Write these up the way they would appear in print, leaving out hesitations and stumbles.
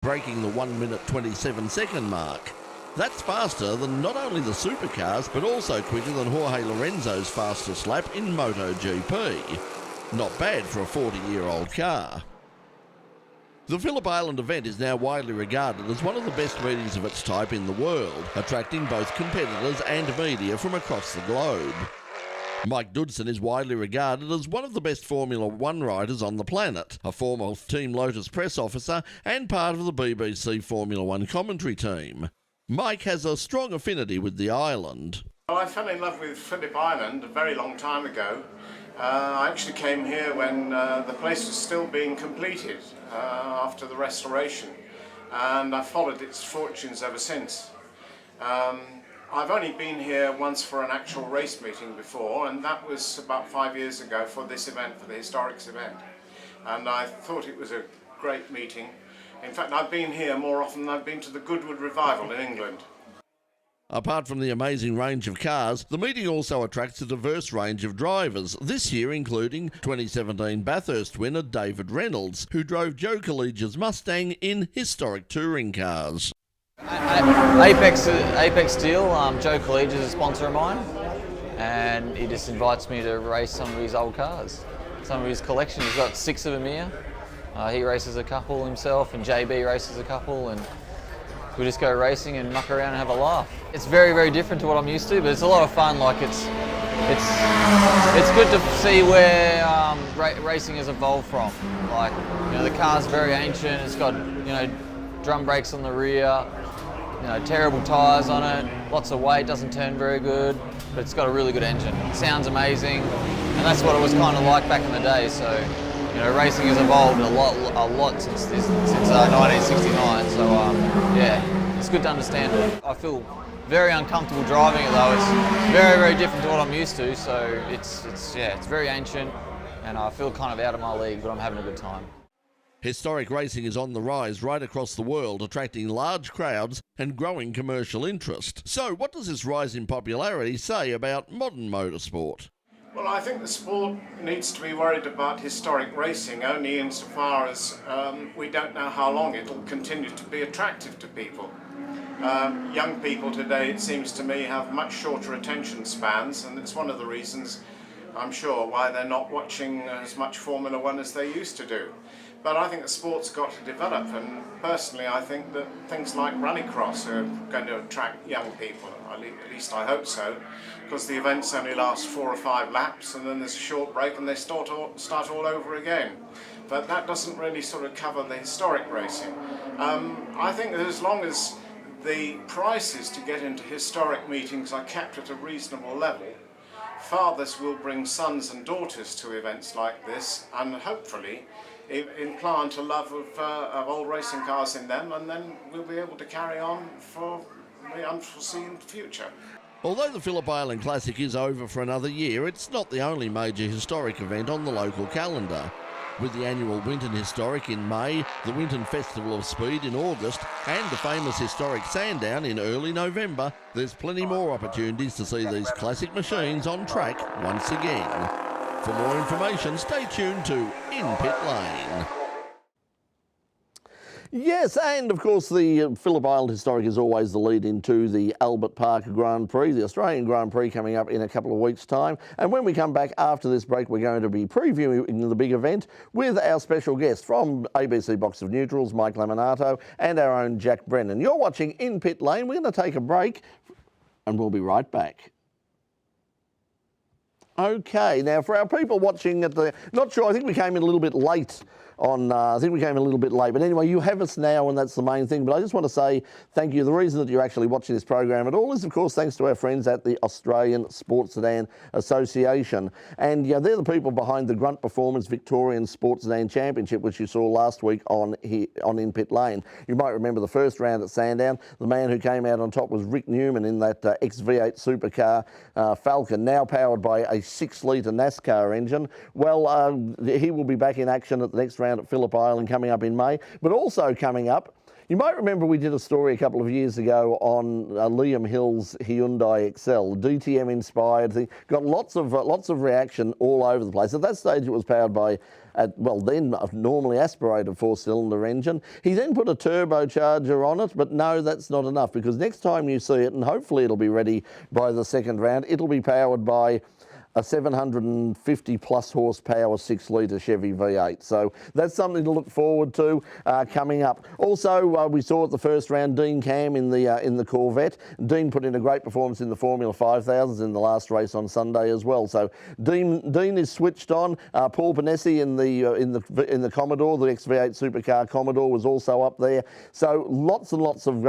breaking the 1 minute 27 second mark. That's faster than not only the supercars, but also quicker than Jorge Lorenzo's fastest lap in MotoGP. Not bad for a 40-year-old car. The Phillip Island event is now widely regarded as one of the best meetings of its type in the world, attracting both competitors and media from across the globe. Mike Dodson is widely regarded as one of the best Formula One riders on the planet, a former Team Lotus press officer and part of the BBC Formula One commentary team. Mike has a strong affinity with the island. Well, I fell in love with Phillip Island a very long time ago. I actually came here when the place was still being completed after the restoration, and I've followed its fortunes ever since. I've only been here once for an actual race meeting before, and that was about 5 years ago for this event, for the Historics event. And I thought it was a great meeting. In fact, I've been here more often than I've been to the Goodwood Revival in England. Apart from the amazing range of cars, the meeting also attracts a diverse range of drivers, this year including 2017 Bathurst winner David Reynolds, who drove Joe Collegia's Mustang in historic touring cars. Apex Steel, Joe Collegia is a sponsor of mine, and he just invites me to race some of his old cars. Some of his collection, he's got 6 of them here. He races a couple himself, and JB races a couple, and we just go racing and muck around and have a laugh. It's very, very different to what I'm used to, but it's a lot of fun. Like it's good to see where racing has evolved from. Like, you know, the car's very ancient. It's got, you know, drum brakes on the rear, you know, terrible tyres on it, lots of weight, doesn't turn very good, but it's got a really good engine. It sounds amazing, and that's what it was kind of like back in the day. So, you know, racing has evolved a lot since 1969. So, yeah, it's good to understand it. I feel very uncomfortable driving it though. It's very, very different to what I'm used to. So it's very ancient, and I feel kind of out of my league, but I'm having a good time. Historic racing is on the rise right across the world, attracting large crowds and growing commercial interest. So what does this rise in popularity say about modern motorsport? Well, I think the sport needs to be worried about historic racing only insofar as we don't know how long it will continue to be attractive to people. Young people today, it seems to me, have much shorter attention spans, and it's one of the reasons, I'm sure, why they're not watching as much Formula One as they used to do. But I think the sport's got to develop, and personally I think that things like Rallycross are going to attract young people, at least I hope so, because the events only last 4 or 5 laps and then there's a short break and they start all over again. But that doesn't really sort of cover the historic racing. I think that as long as the prices to get into historic meetings are kept at a reasonable level, fathers will bring sons and daughters to events like this, and hopefully implant a love of old racing cars in them, and then we'll be able to carry on for the unforeseen future. Although the Phillip Island Classic is over for another year, it's not the only major historic event on the local calendar. With the annual Winton Historic in May, the Winton Festival of Speed in August, and the famous historic Sandown in early November, there's plenty more opportunities to see these classic machines on track once again. For more information, stay tuned to In Pit Lane. Yes, and of course the Phillip Island Historic is always the lead into the Albert Park Grand Prix, the Australian Grand Prix coming up in a couple of weeks' time. And when we come back after this break, we're going to be previewing the big event with our special guest from ABC Box of Neutrals, Mike Lamonato, and our own Jack Brennan. You're watching In Pit Lane. We're going to take a break and we'll be right back. Okay, now for our people watching at the, not sure, I think we came in a little bit late on, but anyway, you have us now, and that's the main thing. But I just want to say thank you. The reason that you're actually watching this program at all is, of course, thanks to our friends at the Australian Sports Sedan Association. And yeah, they're the people behind the Grunt Performance Victorian Sports Sedan Championship, which you saw last week on In Pit Lane. You might remember the first round at Sandown. The man who came out on top was Rick Newman in that ex-V8 supercar Falcon, now powered by a 6-litre NASCAR engine. Well, he will be back in action at the next round at Phillip Island coming up in May. But also coming up, You might remember we did a story a couple of years ago on Liam Hill's Hyundai Excel, DTM inspired thing. Got lots of reaction all over the place. At that stage, it was powered by, then a normally aspirated 4-cylinder engine. He then put a turbocharger on it, but no, that's not enough, because next time you see it, and hopefully it'll be ready by the second round, it'll be powered by a 750 plus horsepower 6-litre Chevy V8. So that's something to look forward to coming up. Also, we saw at the first round Dean Cam in the Corvette. Dean put in a great performance in the Formula 5000s in the last race on Sunday as well. So Dean is switched on. Paul Panesi in the Commodore, the XV8 supercar Commodore, was also up there. So lots and lots of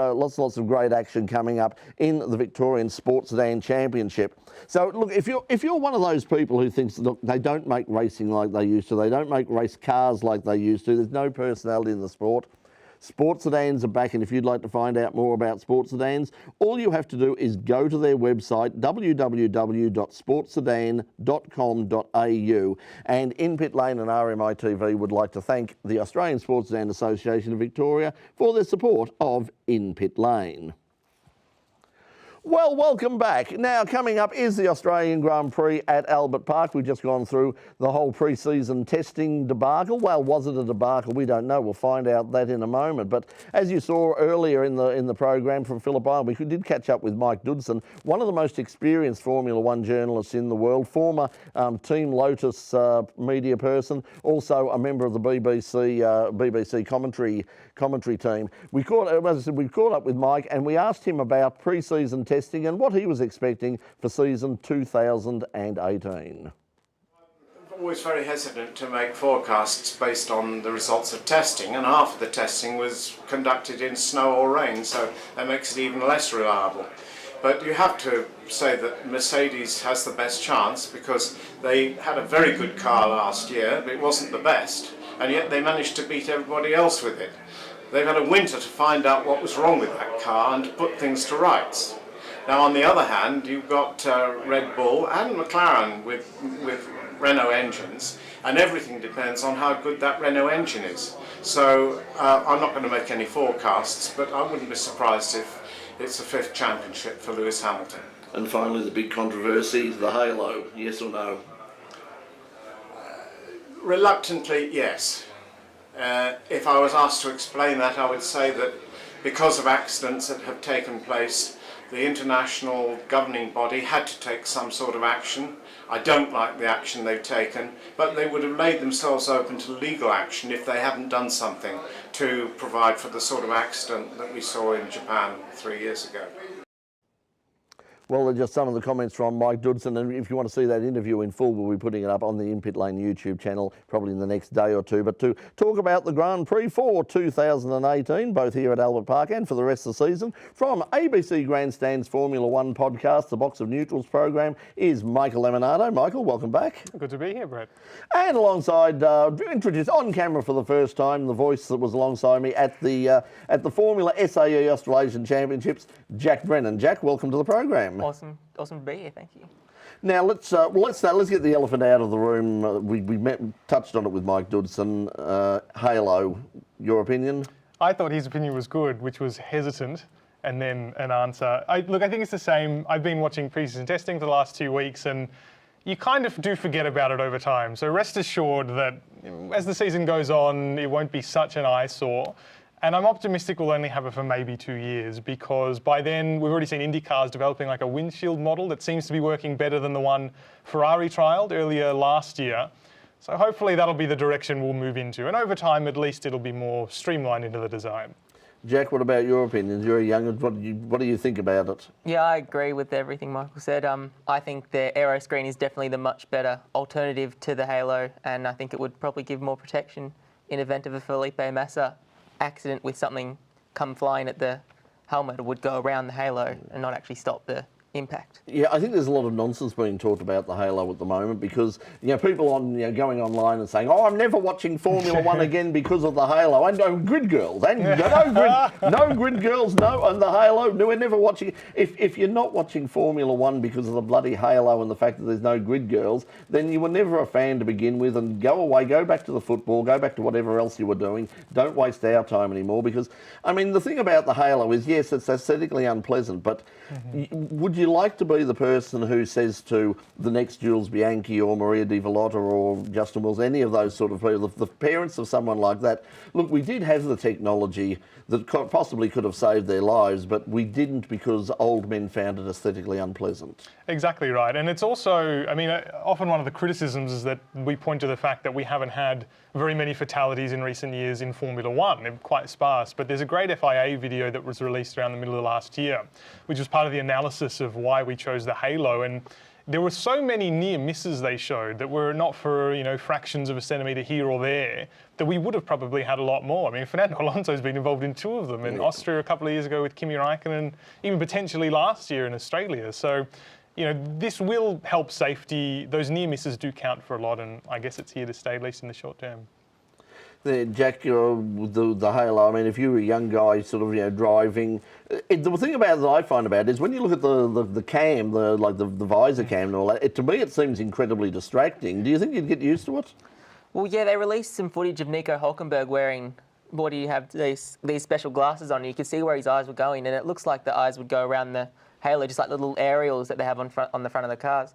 great action coming up in the Victorian Sports Sedan Championship. So look, if you're one of those people who thinks, look, they don't make racing like they used to, they don't make race cars like they used to, there's no personality in the sport, Sports Sedans are back, and if you'd like to find out more about Sports Sedans, all you have to do is go to their website, www.sportsedan.com.au, and In Pit Lane and RMITV would like to thank the Australian Sports Sedan Association of Victoria for their support of In Pit Lane. Well, welcome back. Now, coming up is the Australian Grand Prix at Albert Park. We've just gone through the whole pre-season testing debacle. Well, was it a debacle? We don't know. We'll find out that in a moment. But as you saw earlier in the program from Phillip Island, we did catch up with Mike Dodson, one of the most experienced Formula One journalists in the world, former Team Lotus media person, also a member of the BBC commentary team. We caught up with Mike, and we asked him about pre-season testing and what he was expecting for season 2018. I'm always very hesitant to make forecasts based on the results of testing, and half of the testing was conducted in snow or rain, so that makes it even less reliable. But you have to say that Mercedes has the best chance, because they had a very good car last year, but it wasn't the best, and yet they managed to beat everybody else with it. They've had a winter to find out what was wrong with that car and to put things to rights. Now, on the other hand, you've got Red Bull and McLaren with Renault engines, and everything depends on how good that Renault engine is. So I'm not going to make any forecasts, but I wouldn't be surprised if it's a 5th championship for Lewis Hamilton. And finally, the big controversy, the halo, yes or no? Reluctantly, yes. If I was asked to explain that, I would say that because of accidents that have taken place, the international governing body had to take some sort of action. I don't like the action they've taken, but they would have laid themselves open to legal action if they hadn't done something to provide for the sort of accident that we saw in Japan 3 years ago. Well, they're just some of the comments from Mike Dodson, and if you want to see that interview in full, we'll be putting it up on the In Pit Lane YouTube channel probably in the next day or two. But to talk about the Grand Prix for 2018, both here at Albert Park and for the rest of the season, from ABC Grandstand's Formula One podcast, the Box of Neutrals program, is Michael Lamonato. Michael, welcome back. Good to be here, Brett. And alongside, introduced on camera for the first time, the voice that was alongside me at the Formula SAE Australasian Championships, Jack Brennan. Jack, welcome to the program. Awesome to be here. Thank you. Now let's get the elephant out of the room. We touched on it with Mike Dodson. Halo, your opinion? I thought his opinion was good, which was hesitant, and then an answer. I think it's the same. I've been watching pre-season testing for the last 2 weeks, and you kind of do forget about it over time. So rest assured that as the season goes on, it won't be such an eyesore. And I'm optimistic we'll only have it for maybe 2 years, because by then we've already seen Indy cars developing like a windshield model that seems to be working better than the one Ferrari trialled earlier last year. So hopefully that'll be the direction we'll move into. And over time, at least it'll be more streamlined into the design. Jack, what about your opinions? You're a young, what do you think about it? Yeah, I agree with everything Michael said. I think the aero screen is definitely the much better alternative to the Halo, and I think it would probably give more protection in event of a Felipe Massa accident with something come flying at the helmet. It would go around the Halo and not actually stop the impact. Yeah, I think there's a lot of nonsense being talked about the Halo at the moment because, people going online and saying, I'm never watching Formula One again because of the Halo. And no grid girls. And no grid girls, no. And the Halo, no, we're never watching. If you're not watching Formula One because of the bloody Halo and the fact that there's no grid girls, then you were never a fan to begin with, and go away, go back to the football, go back to whatever else you were doing. Don't waste our time anymore because, the thing about the Halo is, yes, it's aesthetically unpleasant, but would you like to be the person who says to the next Jules Bianchi or Maria Di Vallota or Justin Wills, any of those sort of people, the parents of someone like that, look, we did have the technology that possibly could have saved their lives, but we didn't because old men found it aesthetically unpleasant. Exactly right. And it's also, often one of the criticisms is that we point to the fact that we haven't had very many fatalities in recent years in Formula One. They're quite sparse, but there's a great FIA video that was released around the middle of last year, which was part of the analysis of why we chose the Halo. And there were so many near misses they showed that were not for, fractions of a centimetre here or there, that we would have probably had a lot more. Fernando Alonso's been involved in 2 of them, in Austria a couple of years ago with Kimi Raikkonen, even potentially last year in Australia. So, this will help safety. Those near misses do count for a lot, and I guess it's here to stay, at least in the short term. Jack, with the Halo, if you were a young guy sort of, driving, the thing about it that I find about it is when you look at the cam, the visor cam and all that, to me it seems incredibly distracting. Do you think you'd get used to it? Well, yeah, they released some footage of Nico Hülkenberg wearing, what do you have, these special glasses on. You could see where his eyes were going, and it looks like the eyes would go around the Halo, just like the little aerials that they have on the front of the cars.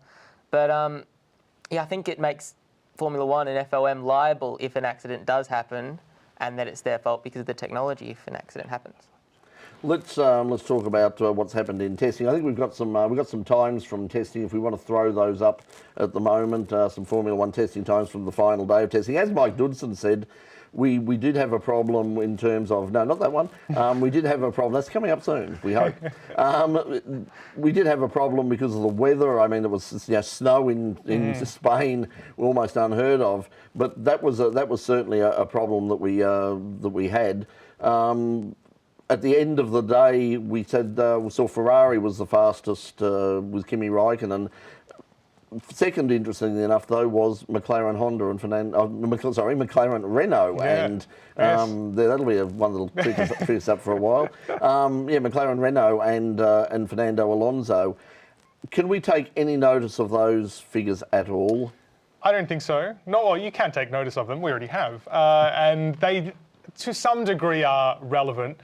But I think it makes Formula One and FOM liable if an accident does happen, and that it's their fault because of the technology if an accident happens. Let's talk about what's happened in testing. I think we've got some times from testing. If we want to throw those up at the moment, some Formula One testing times from the final day of testing. As Mike Dodson said, we did have a problem in terms of, no, not that one. We did have a problem. That's coming up soon, we hope. We did have a problem because of the weather. It was snow in Spain, almost unheard of. But that was certainly a problem that we had. At the end of the day, we saw Ferrari was the fastest with Kimi Raikkonen. Second, interestingly enough, though, was McLaren Honda and McLaren Renault, and that'll be one that'll pick us up for a while. McLaren Renault and Fernando Alonso. Can we take any notice of those figures at all? I don't think so. No, well, you can take notice of them. We already have, and they, to some degree, are relevant.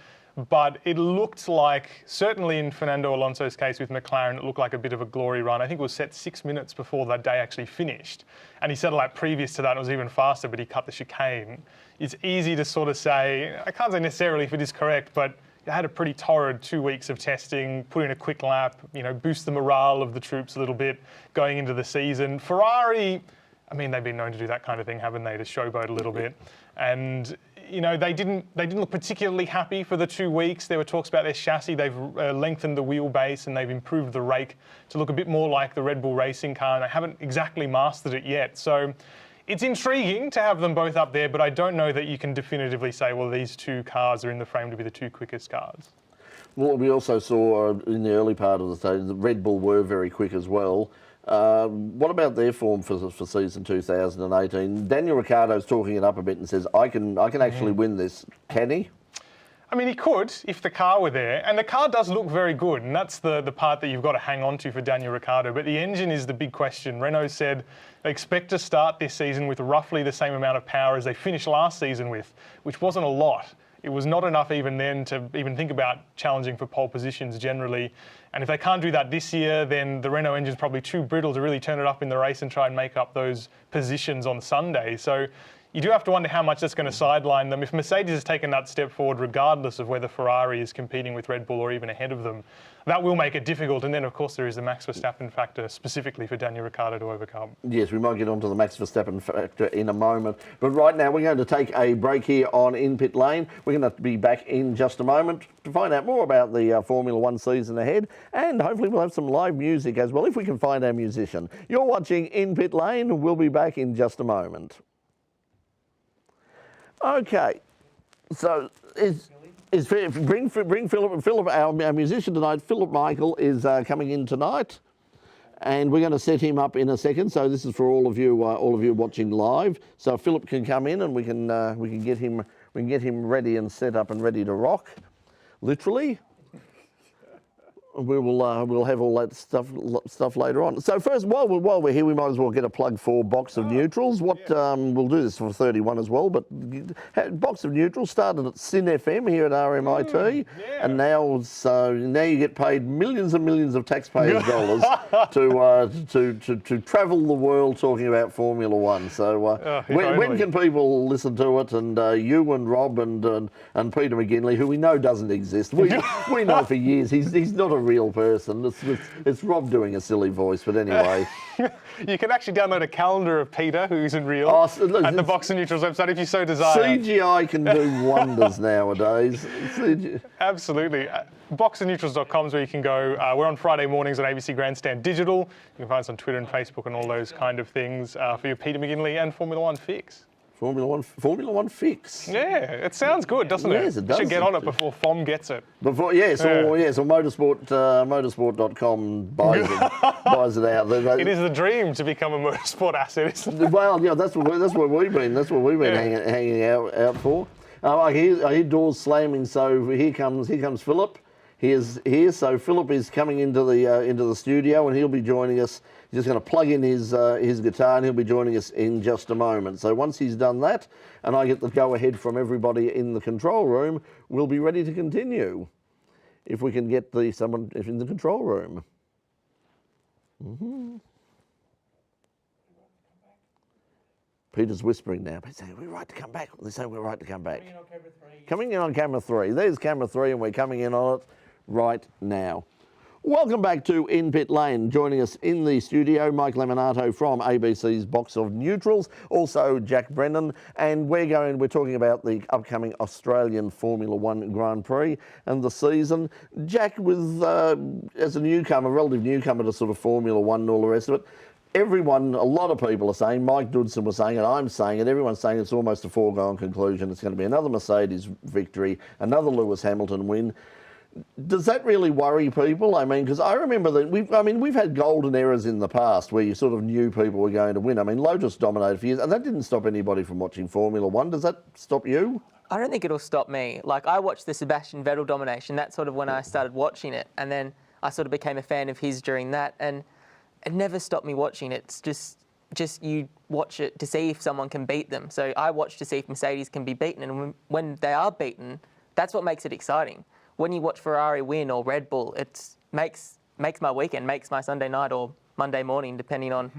But it looked like, certainly in Fernando Alonso's case with McLaren, it looked like a bit of a glory run. I think it was set 6 minutes before that day actually finished. And he said a lap previous to that it was even faster, but he cut the chicane. It's easy to sort of say, I can't say necessarily if it is correct, but it had a pretty torrid 2 weeks of testing, put in a quick lap, boost the morale of the troops a little bit going into the season. Ferrari, they've been known to do that kind of thing, haven't they, to showboat a little bit. And they didn't look particularly happy for the 2 weeks. There were talks about their chassis. They've lengthened the wheelbase and they've improved the rake to look a bit more like the Red Bull racing car, and they haven't exactly mastered it yet. So it's intriguing to have them both up there, but I don't know that you can definitively say, well, these 2 cars are in the frame to be the 2 quickest cars. Well, we also saw in the early part of the stage that Red Bull were very quick as well. What about their form for season 2018? Daniel Ricciardo's talking it up a bit and says, I can actually win this. Can he? He could if the car were there, and the car does look very good, and that's the part that you've got to hang on to for Daniel Ricciardo. But the engine is the big question. Renault said they expect to start this season with roughly the same amount of power as they finished last season with, which wasn't a lot. It was not enough even then to even think about challenging for pole positions generally. And if they can't do that this year, then the Renault engine's probably too brittle to really turn it up in the race and try and make up those positions on Sunday. So you do have to wonder how much that's going to sideline them. If Mercedes has taken that step forward, regardless of whether Ferrari is competing with Red Bull or even ahead of them, that will make it difficult. And then, of course, there is the Max Verstappen factor specifically for Daniel Ricciardo to overcome. Yes, we might get onto the Max Verstappen factor in a moment. But right now, we're going to take a break here on In Pit Lane. We're going to be back in just a moment to find out more about the Formula One season ahead. And hopefully we'll have some live music as well, if we can find our musician. You're watching In Pit Lane. We'll be back in just a moment. Okay, so Bring Phillip, our musician tonight. Phillip Michael is coming in tonight, and we're going to set him up in a second. So this is for all of you watching live. So Phillip can come in, and we can get him ready and set up and ready to rock, literally. We'll have all that stuff later on. So first, while we're here, we might as well get a plug for Box of Neutrals. We'll do this for 31 as well, but Box of Neutrals started at Sin FM here at RMIT, and now you get paid millions and millions of taxpayers' dollars to travel the world talking about Formula One. So when can people listen to it? And you and Rob and Peter McGinley, who we know doesn't exist, we know for years he's not a real person. It's Rob doing a silly voice, but anyway. You can actually download a calendar of Peter, who isn't real, at the Box of Neutrals website if you so desire. CGI can do wonders nowadays. Absolutely. Boxofneutrals.com is where you can go. We're on Friday mornings on ABC Grandstand Digital. You can find us on Twitter and Facebook and all those kind of things for your Peter McGinley and Formula One fix. Formula One fix. Yeah, it sounds good, doesn't it? Yes, it does. You should get on it before FOM gets it. Or motorsport.com buys it out. It is the dream to become a motorsport asset, isn't it? Well, yeah, that's what we've been hanging out for. I hear doors slamming, so here comes Phillip. He is here, so Phillip is coming into the studio, and he'll be joining us. He's just going to plug in his guitar, and he'll be joining us in just a moment. So once he's done that, and I get the go-ahead from everybody in the control room, we'll be ready to continue. If we can get someone in the control room. Mm-hmm. Peter's whispering now. He's saying, we're right to come back. They're saying we're right to come back. Coming in on camera 3. There's camera 3, and we're coming in on it right now. Welcome back to In Pit Lane. Joining us in the studio, Mike Lamonato from ABC's Box of Neutrals, also Jack Brennan, and we're talking about the upcoming Australian Formula One Grand Prix and the season. Jack, as a relative newcomer to sort of Formula One and all the rest of it, a lot of people are saying, Mike Dodson was saying it, I'm saying it, everyone's saying it's almost a foregone conclusion. It's going to be another Mercedes victory, another Lewis Hamilton win. Does that really worry people? I mean, because I remember that we've had golden eras in the past where you sort of knew people were going to win. I mean, Lotus dominated for years, and that didn't stop anybody from watching Formula One. Does that stop you? I don't think it'll stop me. Like, I watched the Sebastian Vettel domination. That's sort of when I started watching it, and then I sort of became a fan of his during that, and it never stopped me watching it. It's just you watch it to see if someone can beat them. So I watch to see if Mercedes can be beaten, and when they are beaten, that's what makes it exciting. When you watch Ferrari win or Red Bull, it makes my weekend, makes my Sunday night or Monday morning, depending on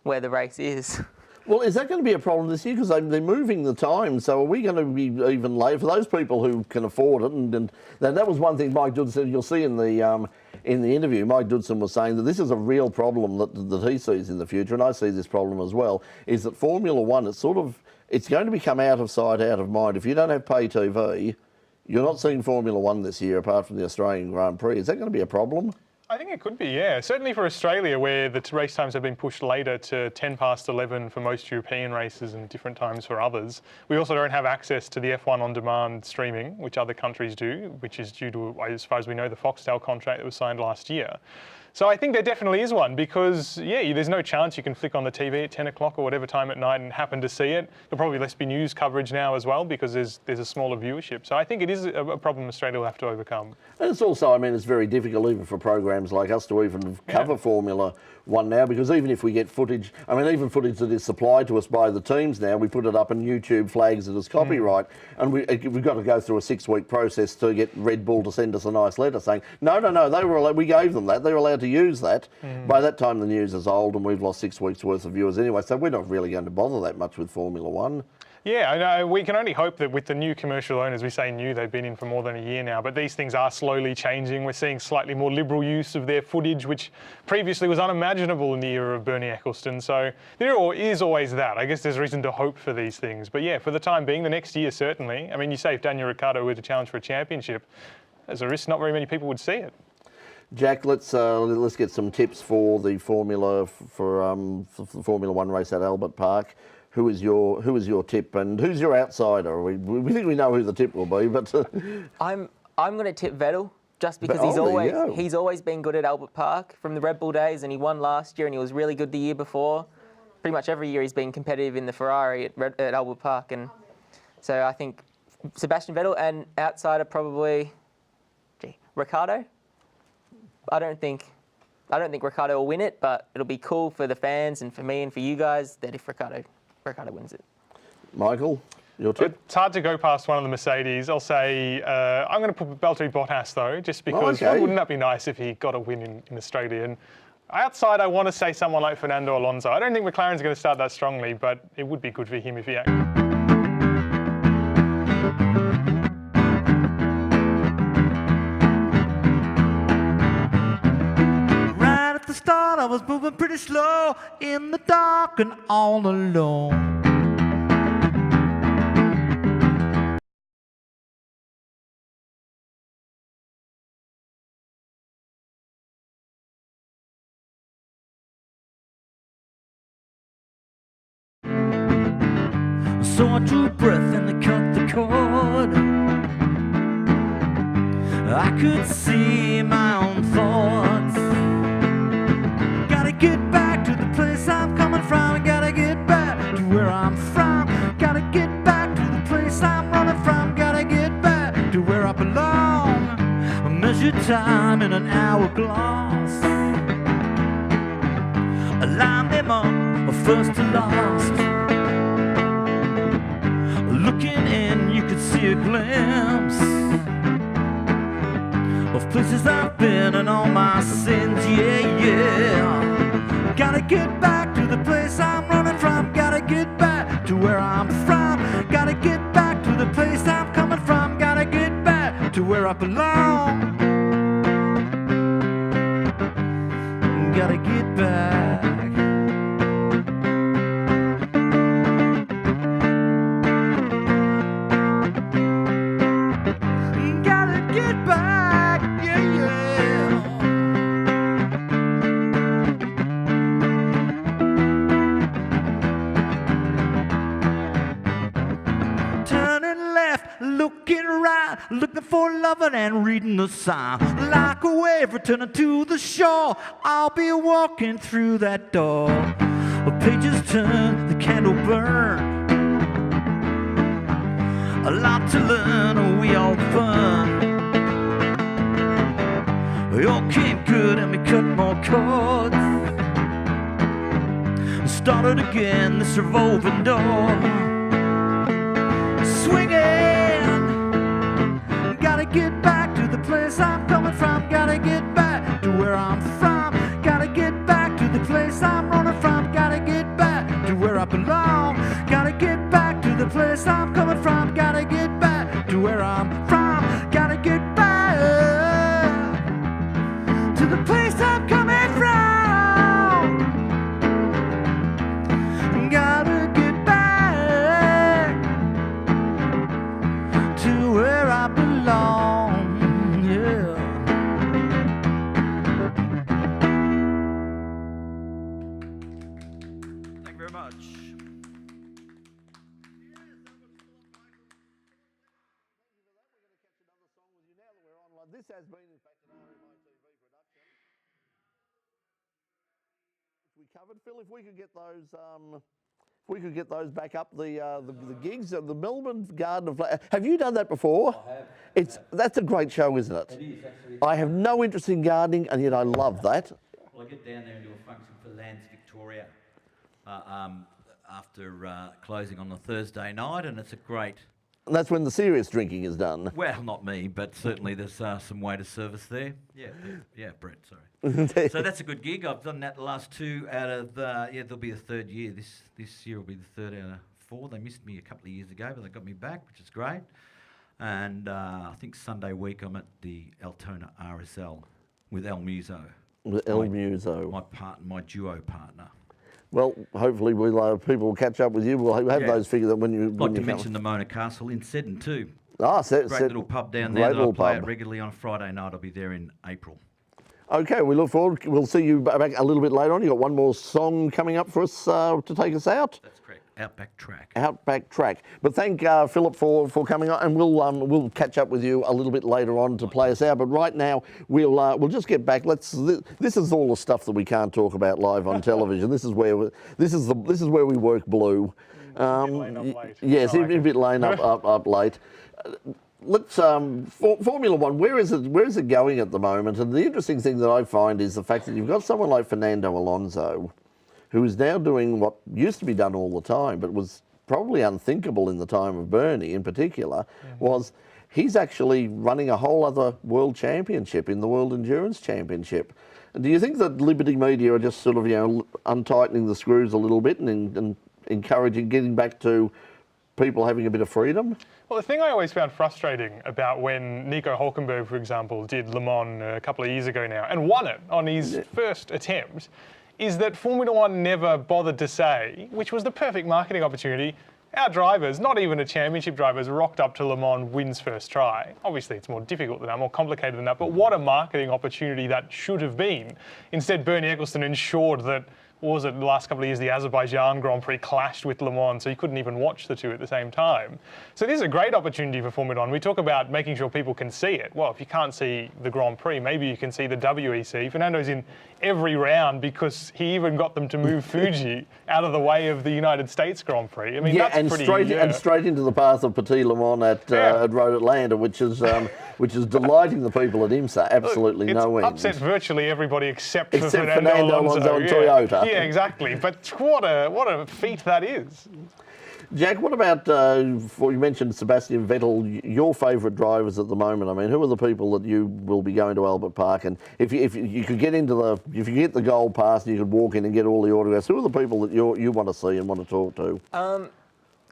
where the race is. Well, is that going to be a problem this year? Because they're moving the time, so are we going to be even late for those people who can afford it? And that was one thing Mike Dodson said. You'll see in the interview, Mike Dodson was saying that this is a real problem that he sees in the future, and I see this problem as well, is that Formula One, it's going to become out of sight, out of mind. If you don't have pay TV, you're not seeing Formula One this year apart from the Australian Grand Prix. Is that going to be a problem? I think it could be, yeah. Certainly for Australia, where the race times have been pushed later to 10 past 11 for most European races and different times for others. We also don't have access to the F1 on-demand streaming, which other countries do, which is due to, as far as we know, the Foxtel contract that was signed last year. So I think there definitely is one because, yeah, there's no chance you can flick on the TV at 10 o'clock or whatever time at night and happen to see it. There'll probably less be news coverage now as well because there's a smaller viewership. So I think it is a problem Australia will have to overcome. And it's also, it's very difficult even for programs like us to even cover Formula One now because even if we get footage, even footage that is supplied to us by the teams now, we put it up and YouTube flags it as copyright. And we've got to go through a 6-week process to get Red Bull to send us a nice letter saying, no, we gave them that. They're allowed to use that. By that time the news is old and we've lost 6 weeks worth of viewers anyway, so we're not really going to bother that much with Formula One. Yeah, I know. We can only hope that with the new commercial owners, we say new, they've been in for more than a year now, but these things are slowly changing. We're seeing slightly more liberal use of their footage, which previously was unimaginable in the era of Bernie Ecclestone. So there is always that. I guess there's reason to hope for these things. But yeah, for the time being, the next year certainly. You say if Daniel Ricciardo were to challenge for a championship, there's a risk not very many people would see it. Jack, let's get some tips for the Formula One race at Albert Park. Who is your tip, and who's your outsider? We think we know who the tip will be, but I'm going to tip Vettel just because But- he's always been good at Albert Park from the Red Bull days, and he won last year, and he was really good the year before. Pretty much every year he's been competitive in the Ferrari at Albert Park, and so I think Sebastian Vettel, and outsider probably Ricciardo. I don't think Ricciardo will win it, but it'll be cool for the fans and for me and for you guys that if Ricciardo wins it. Michael, your tip? It's hard to go past one of the Mercedes. I'll say I'm going to put Valtteri Bottas though, just because wouldn't that be nice if he got a win in Australia? And outside, I want to say someone like Fernando Alonso. I don't think McLaren's going to start that strongly, but it would be good for him if he. Right at the start, I was moving pretty slow in the dark and all alone. So I drew a breath and they cut the cord. I could see my own thoughts. Gotta get back to the place I'm coming from. Gotta get back to where I'm from. Gotta get back to the place I'm running from. Gotta get back to where I belong. I measure time in an hourglass. I line them up, first to last. Looking in, you could see a glimpse of places I've been and all my sins, yeah. Gotta get back to the place I'm running from. Gotta get back to where I'm from. Gotta get back to the place I'm coming from. Gotta get back to where I belong. Gotta get back. Looking for loving and reading the sign. Like a wave returning to the shore, I'll be walking through that door. The pages turn, the candle burn. A lot to learn, we all burn. We all came good and we cut more cords. Started again, this revolving door. Swinging. Gotta get back to the place I'm coming from. Gotta get back to where I'm from. Gotta get back to the place I'm running from. Gotta get back to where I belong. Gotta get back to the place I'm coming from. Gotta get back to where I'm from. Gotta get back to the place I'm coming from. Gotta get back to where I belong, yeah. Thank you very much. This has been, in fact, an RMI TV production. We covered, Phil, if we could get those back up, the gigs of the Melbourne Garden of Flowers. Have you done that before? I have. That's a great show, isn't it? It is, actually. I have no interest in gardening, and yet I love that. Well, I get down there and do a function for Lands Victoria after closing on the Thursday night, and it's a great... And that's when the serious drinking is done. Well, not me, but certainly there's some waiter service there. Yeah, Brett, sorry. So that's a good gig. I've done that the last two out of, there'll be a third year. This year will be the third out of four. They missed me a couple of years ago, but they got me back, which is great. And I think Sunday week I'm at the Altona RSL with El Muso. With El Muso. My duo partner. Well, hopefully people will catch up with you. We'll have those figures that when you... I'd like to mention the Mona Castle in Seddon too. Ah, great little pub down there that I play at regularly on a Friday night. I'll be there in April. Okay, we look forward. We'll see you back a little bit later on. You got one more song coming up for us to take us out. That's correct. Outback Track. Outback Track. But thank Phillip for coming on, and we'll catch up with you a little bit later on to play us out. But right now we'll just get back. This is all the stuff that we can't talk about live on television. This is where we work blue. Yes, a bit lane up late. Let's Formula One. Where is it going at the moment? And the interesting thing that I find is the fact that you've got someone like Fernando Alonso, who is now doing what used to be done all the time, but was probably unthinkable in the time of Bernie in particular, was he's actually running a whole other world championship in the World Endurance Championship. And do you think that Liberty Media are just sort of, untightening the screws a little bit and encouraging getting back to people having a bit of freedom? Well, the thing I always found frustrating about when Nico Hülkenberg, for example, did Le Mans a couple of years ago now and won it on his first attempt, is that Formula One never bothered to say, which was the perfect marketing opportunity, our drivers, not even a championship drivers, rocked up to Le Mans, wins first try. Obviously, it's more difficult than that, more complicated than that, but what a marketing opportunity that should have been. Instead, Bernie Ecclestone ensured that, what was it, the last couple of years, the Azerbaijan Grand Prix clashed with Le Mans, so you couldn't even watch the two at the same time. So this is a great opportunity for Formula One. We talk about making sure people can see it. Well, if you can't see the Grand Prix, maybe you can see the WEC. Fernando's in every round because he even got them to move Fuji out of the way of the United States Grand Prix. I mean, that's pretty... And straight into the path of Petit Le Mans at Road Atlanta, which is delighting the people at IMSA. Absolutely no end. It's upset virtually everybody except for Fernando Alonso and Toyota. Yeah, exactly. But what a feat that is. Jack, what about, you mentioned Sebastian Vettel, your favourite drivers at the moment? I mean, who are the people that you will be going to Albert Park? And if you could get if you get the gold pass and you could walk in and get all the autographs, who are the people that you want to see and want to talk to?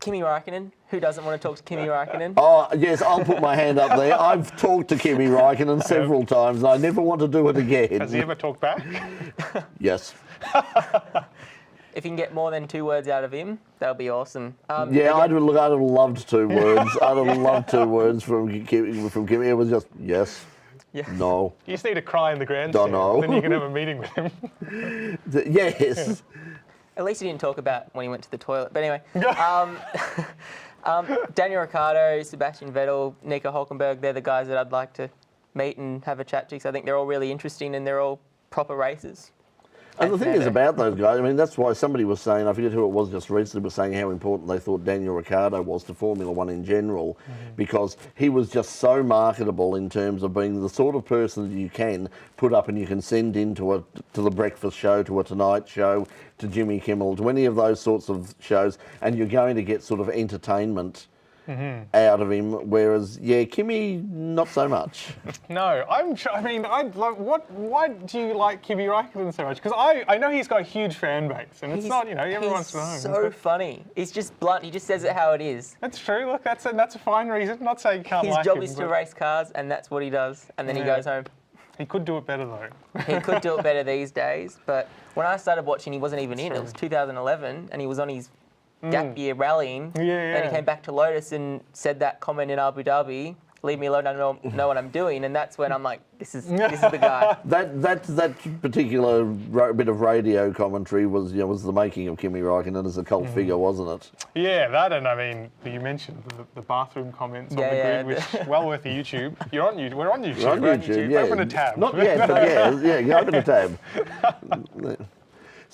Kimi Räikkönen. Who doesn't want to talk to Kimi Räikkönen? Oh, yes, I'll put my hand up there. I've talked to Kimi Räikkönen several times and I never want to do it again. Has he ever talked back? Yes. If you can get more than 2 words out of him, that'll be awesome. I'd have loved 2 words. I'd have loved 2 words from Kimi. It was just yes, no. You just need to cry in the grandstand. No. Then you can have a meeting with him. Yes. At least he didn't talk about when he went to the toilet. But anyway, Daniel Ricciardo, Sebastian Vettel, Nico Hülkenberg, they're the guys that I'd like to meet and have a chat to because I think they're all really interesting and they're all proper racers. And the thing is about those guys, I mean, that's why somebody was saying, I forget who it was just recently, was saying how important they thought Daniel Ricciardo was to Formula One in general, because he was just so marketable in terms of being the sort of person that you can put up and you can send into to the breakfast show, to a Tonight Show, to Jimmy Kimmel, to any of those sorts of shows, and you're going to get sort of entertainment out of him, whereas Kimi not so much. No, why do you like Kimi Räikkönen so much? Because I know he's got a huge fan base, and it's not, everyone's known. He's so funny. He's just blunt. He just says it how it is. That's true. Look, that's a fine reason. Not saying you can't like him. His job is to race cars, and that's what he does. And then he goes home. He could do it better though. He could do it better these days. But when I started watching, he wasn't even in. It was 2011, and he was on his gap year rallying. Then he came back to Lotus and said that comment in Abu Dhabi, leave me alone, I don't know what I'm doing. And that's when I'm like, this is the guy. That particular bit of radio commentary was the making of Kimi Räikkönen as a cult figure, wasn't it? Yeah, that, and I mean, you mentioned the bathroom comments on the grid, which well worth a YouTube. We're on YouTube. We're on YouTube. Yeah. Open a tab. Not yet, but open a tab.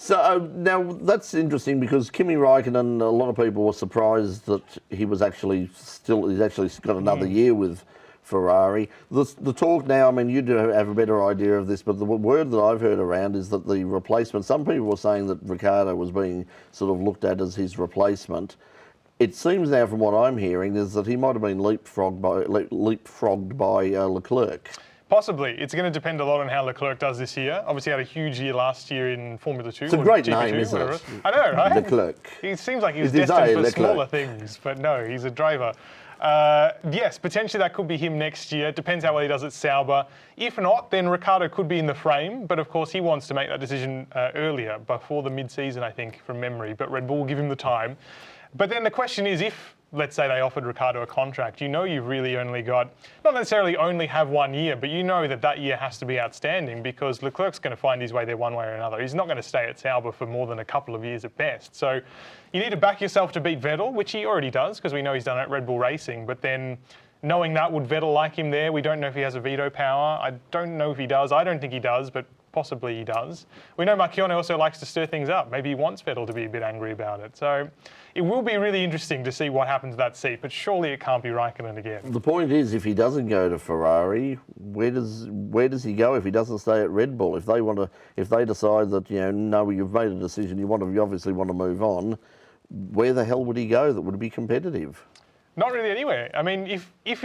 So now that's interesting because Kimi Räikkönen, a lot of people were surprised that he's actually got another year with Ferrari. The talk now, I mean, you do have a better idea of this, but the word that I've heard around is that the replacement, some people were saying that Ricciardo was being sort of looked at as his replacement. It seems now from what I'm hearing is that he might have been leapfrogged by Leclerc. Possibly. It's going to depend a lot on how Leclerc does this year. Obviously had a huge year last year in Formula 2. It's a great GP2, name, isn't it? I know, right? Leclerc. He seems like he's destined for smaller things, but no, he's a driver. Yes, potentially that could be him next year. Depends how well he does at Sauber. If not, then Ricciardo could be in the frame, but of course he wants to make that decision earlier, before the mid-season, I think, from memory. But Red Bull will give him the time. But then the question is, if, let's say they offered Ricciardo a contract, you know you've really only got, not necessarily only have 1 year, but you know that year has to be outstanding because Leclerc's going to find his way there one way or another. He's not going to stay at Sauber for more than a couple of years at best. So you need to back yourself to beat Vettel, which he already does because we know he's done it at Red Bull Racing. But then knowing that, would Vettel like him there? We don't know if he has a veto power. I don't know if he does. I don't think he does, but possibly he does. We know Marchione also likes to stir things up. Maybe he wants Vettel to be a bit angry about it. So it will be really interesting to see what happens to that seat, but surely it can't be Raikkonen again. The point is, if he doesn't go to Ferrari, where does he go if he doesn't stay at Red Bull? If they decide that, no, you've made a decision, you obviously want to move on, where the hell would he go that would be competitive? Not really anywhere. I mean, if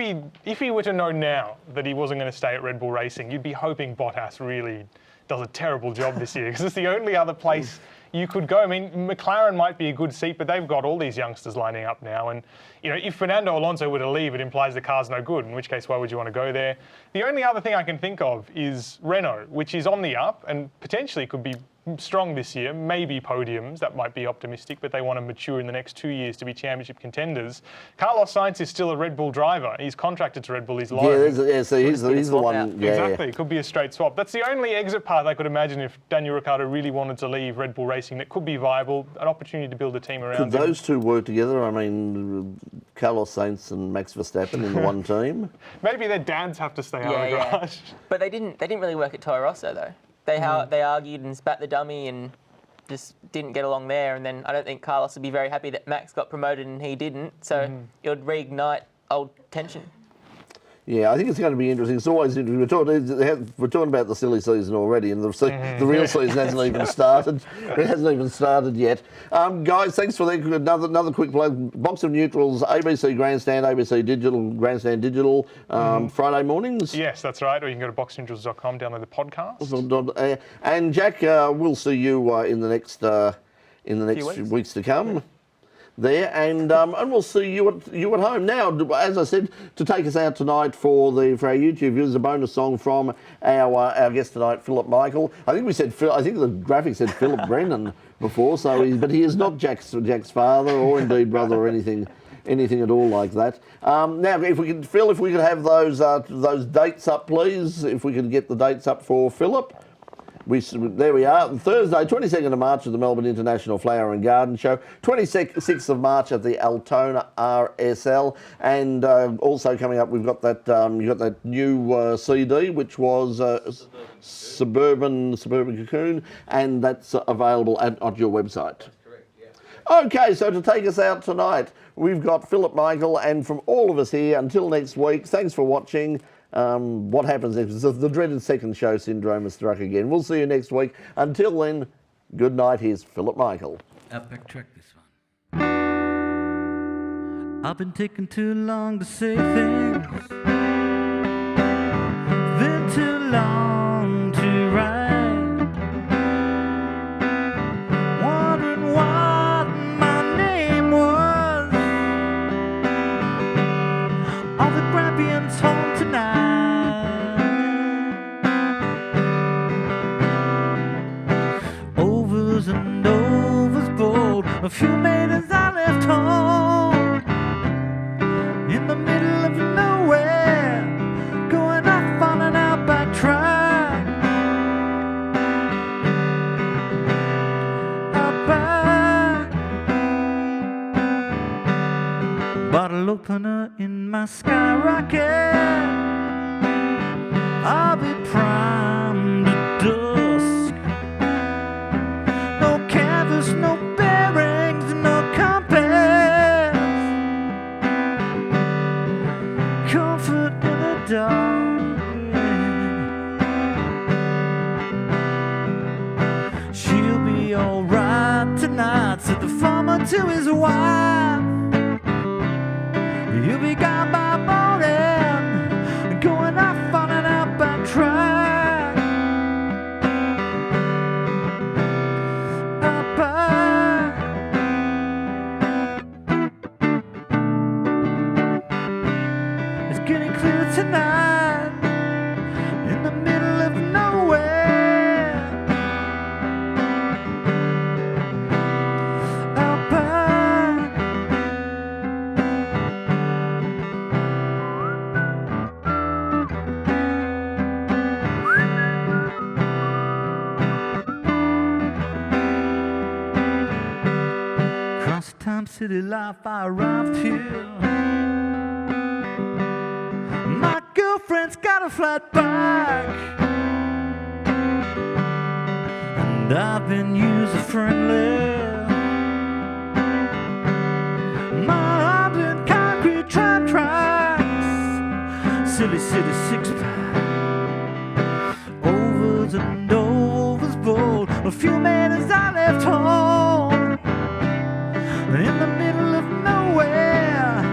he were to know now that he wasn't going to stay at Red Bull Racing, you'd be hoping Bottas really does a terrible job this year because it's the only other place you could go. I mean, McLaren might be a good seat, but they've got all these youngsters lining up now. And, if Fernando Alonso were to leave, it implies the car's no good, in which case, why would you want to go there? The only other thing I can think of is Renault, which is on the up and potentially could be strong this year, maybe podiums, that might be optimistic, but they want to mature in the next 2 years to be championship contenders. Carlos Sainz is still a Red Bull driver. He's contracted to Red Bull, he's loaned. So he's the one. Yeah, exactly, it could be a straight swap. That's the only exit path I could imagine if Daniel Ricciardo really wanted to leave Red Bull Racing that could be viable, an opportunity to build a team around him. Could those two work together? I mean, Carlos Sainz and Max Verstappen in the one team? Maybe their dads have to stay out of the garage. But they didn't really work at Toro Rosso though. They argued and spat the dummy and just didn't get along there. And then I don't think Carlos would be very happy that Max got promoted and he didn't. So it would reignite old tension. Yeah, I think it's going to be interesting. It's always interesting. We're talking about the silly season already, and the real season hasn't even started. It hasn't even started yet. Guys, thanks for that. Another quick plug. Box of Neutrals, ABC Grandstand, ABC Digital, Grandstand Digital, Friday mornings. Yes, that's right. Or you can go to boxneutrals.com, download the podcast. And Jack, we'll see you in the next few weeks to come. There and we'll see you at home. Now, as I said, to take us out tonight for our YouTube viewers, a bonus song from our guest tonight, Phillip Michael. I think the graphic said Phillip Brennan before, but he is not Jack's father or indeed brother or anything at all like that. Now, if we could have those dates up, please. If we could get the dates up for Phillip. There we are. Thursday, 22nd of March at the Melbourne International Flower and Garden Show. 26th of March at the Altona RSL. And also coming up, we've got that new CD, which was Suburban Cocoon, and that's available on your website. That's correct, yeah. Okay, so to take us out tonight, we've got Phillip Michael, and from all of us here, until next week, thanks for watching. What happens next? The dreaded second show syndrome has struck again. We'll see you next week. Until then, good night. Here's Phillip Michael. Backtrack this one. I've been taking too long to say things, then too long to write, wondering what my name was. All the Grampians home tonight. And overs bold, a few maidens I left home in the middle of nowhere, going off on an outback track. Outback, bottle opener in my skyrocket. I'll be primed to dusk. No bearings, no compass, comfort in the dark. She'll be alright tonight, said the farmer to his wife. He'll be gone by morning, going off on an outback track. Tonight, in the middle of nowhere, outback. city life I arrived here. My girlfriend's got a flat back, and I've been user-friendly. My arms in concrete tram tracks, silly city six-pack, overs and overs bold. A few minutes I left home, in the middle of nowhere,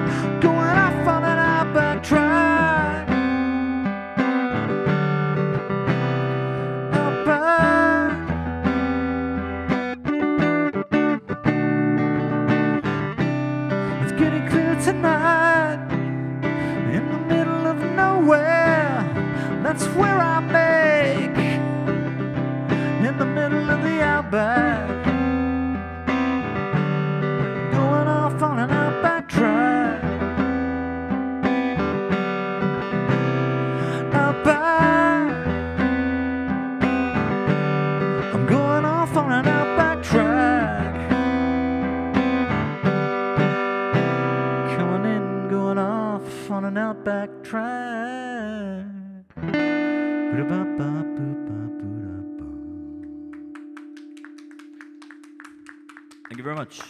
going off on an outback track. Outback. It's getting clear tonight, in the middle of nowhere. That's where I make, in the middle of the outback. Going off on an outback track. Outback. I'm going off on an outback track. Coming in, going off on an outback track. Thank you very much.